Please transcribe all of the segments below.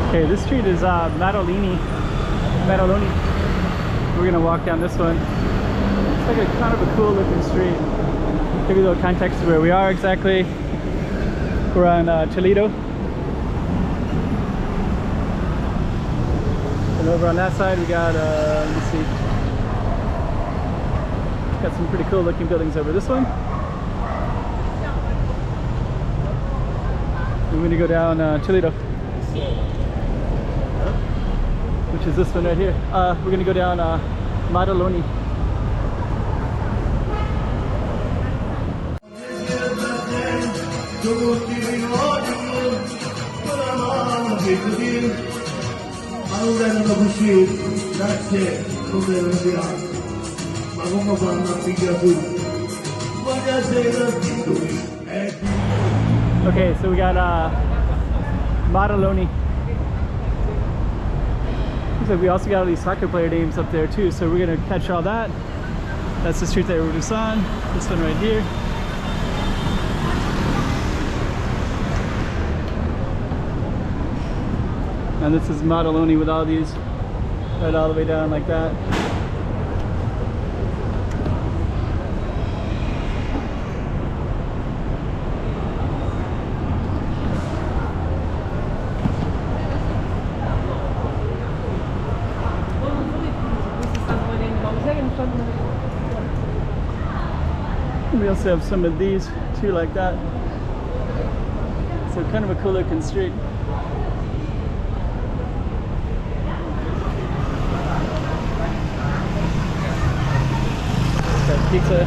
Okay, this street is Maddaloni. We're gonna walk down this one. It's like a kind of a cool looking street. Give you a little context of where we are exactly. We're on Toledo. And over on that side we got, let me see. Got some pretty cool looking buildings over this one. We're gonna go down Toledo, which is this one right here. We're gonna go down Maddaloni. Okay, so we got Maddaloni. Looks like we also got all these soccer player names up there too, so we're gonna catch all that. That's the street that we're just on. This one right here. And this is Maddaloni with all these right all the way down like that. We also have some of these too like that. So kind of a cool looking street. Got pizza.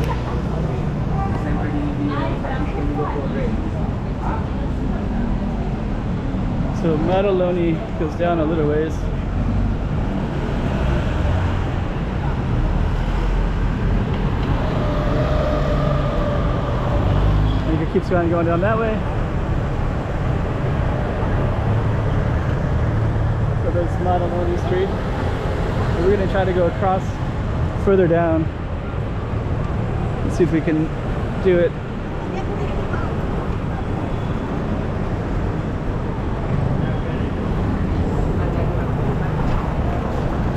So Maddaloni goes down a little ways. It keeps on going down that way. So there's Maddaloni Street. And we're going to try to go across further down. Let's see if we can do it.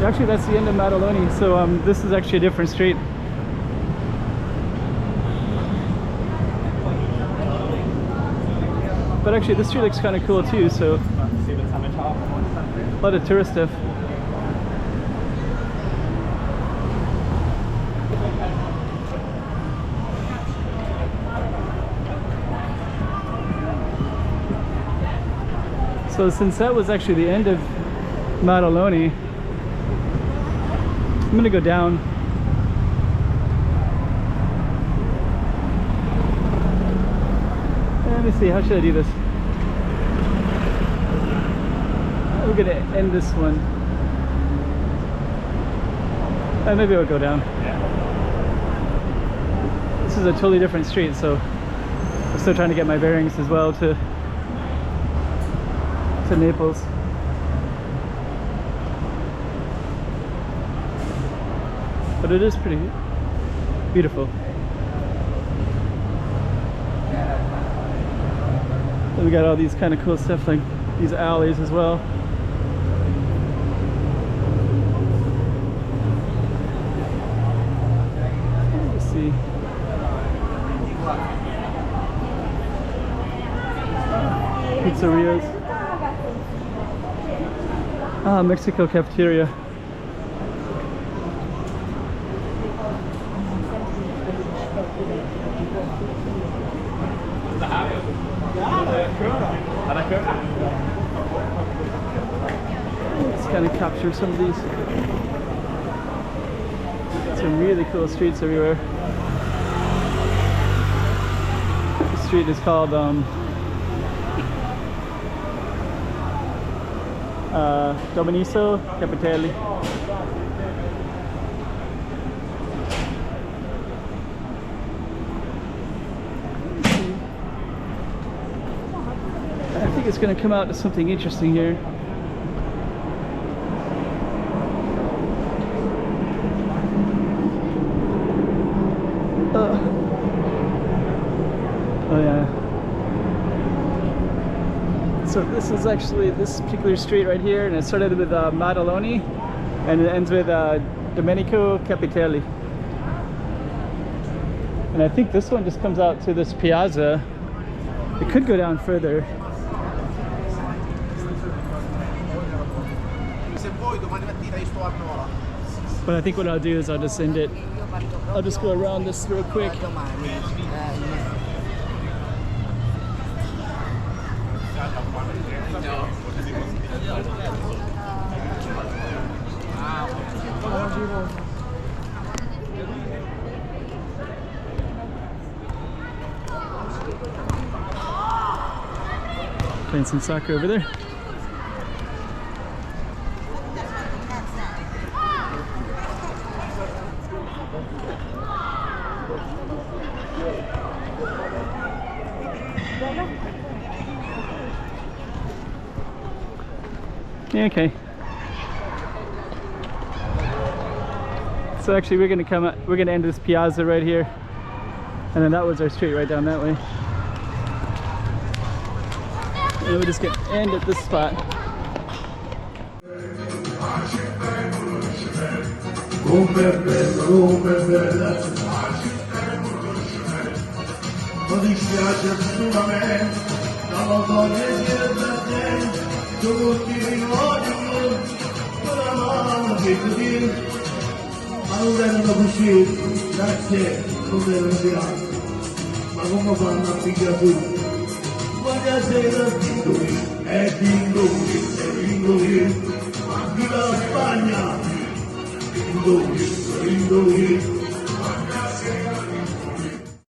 Actually, that's the end of Maddaloni. So this is actually a different street. But actually this street looks kind of cool too, so a lot of tourist stuff. So since that was actually the end of Maddaloni, I'm gonna go down. Let me see, how should I do this? We're gonna end this one. Maybe we'll go down. Yeah. This is a totally different street, so I'm still trying to get my bearings as well to Naples. But it is pretty beautiful. We got all these kind of cool stuff like these alleys as well. Let's see. Pizzerias. Ah, Mexico cafeteria. Let's kind of capture some of these. Some really cool streets everywhere. The street is called Domenico Capitelli. I think it's going to come out to something interesting here. Oh yeah. So this is actually this particular street right here, and it started with Maddaloni, and it ends with Domenico Capitelli. And I think this one just comes out to this piazza. It could go down further. But I think what I'll do is I'll just end it. I'll just go around this real quick. Playing some soccer over there. Okay. So actually we're gonna end this piazza right here. And then that was our street right down that way. And we're just gonna end at this spot. Voglio essere Tindoli, è Tindoli, ma viva la Spagna, Tindoli,